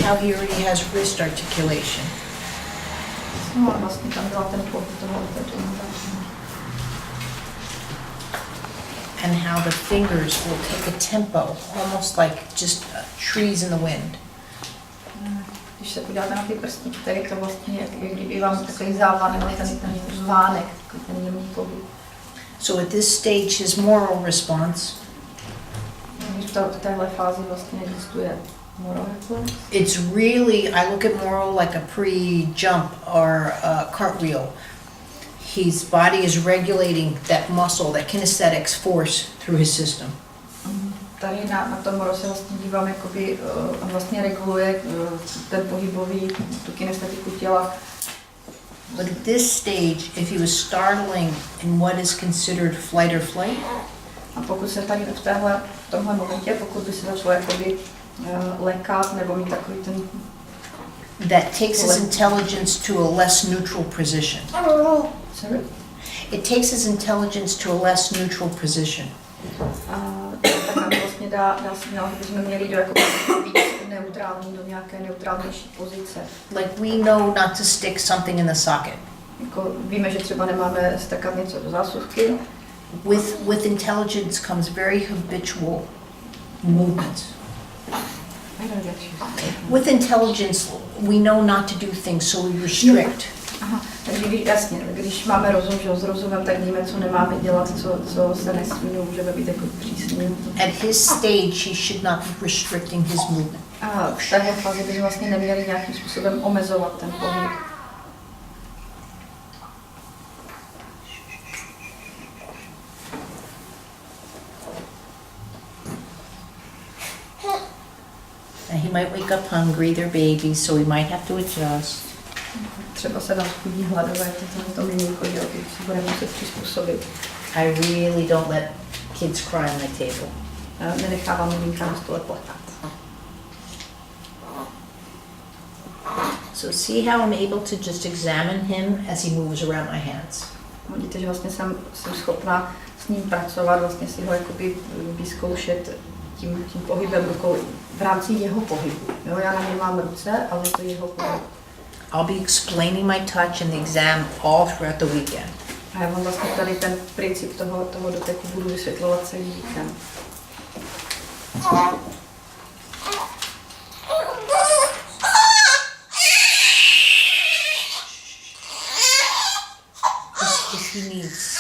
how he already has wrist articulation. No a vlastně tam byla ten pohyb toho otevření. And how the fingers will take a tempo, almost like just trees in the wind. Když se podíváte na ty prstníky, tak je to vlastně, jak kdyby vám takový závanek, ten zvánek, takový ten jemný pohyb. So at this stage, his moral response, V téhle fázi vlastně existuje moral reflex. it's really, I look at moral like a pre-jump or a cartwheel. His body is regulating that muscle, that kinesthetics force through his system. Tady na tom moral se vlastně dívám, jakoby on vlastně reguluje ten pohybový, tu kinestetiku těla. But at this stage, if he was startling in what is considered flight or flight, A pokud se tady v tomhle momentě, pokud by se začalo jakoby lekat nebo mít takový ten... that takes his intelligence to a less neutral position. Sorry? It takes his intelligence to a less neutral position. Tak nám vlastně dá signál, že bychom měli do jakoby neutrální, do nějaké neutrálnější pozice. Like we know not to stick something in the socket. Jako víme, že třeba nemáme stakat něco do zásuvky. With intelligence comes very habitual movements. I don't get you. With intelligence, we know not to do things, so we restrict. Aha, takže jasně, když máme rozum, že s rozumem, tak víme, co nemáme dělat, co se nesmí, můžeme být jako přísný. At his stage, he should not be restricting his movement. A v téhle fázi bychom vlastně neměli nějakým způsobem omezovat ten pohyb. And he might wake up hungry, they're babies, so we might have to adjust. Třeba se nám chudí hladové, to miminko, že si budeme muset přizpůsobit. I really don't let kids cry on my table. Nenechávám miminka na stole plakat. So see how I'm able to just examine him as he moves around my hands. Vidíte, že vlastně jsem schopná s ním pracovat, vlastně si ho jakoby vyzkoušet tím pohybem rukou v rámci jeho pohybu. Jo, já na něm mám ruce, ale to je jeho pohyb. I'll be explaining my touch and the exam all throughout the weekend. A já vám vlastně tady ten princip toho doteku budu vysvětlovat celý víkend. If he needs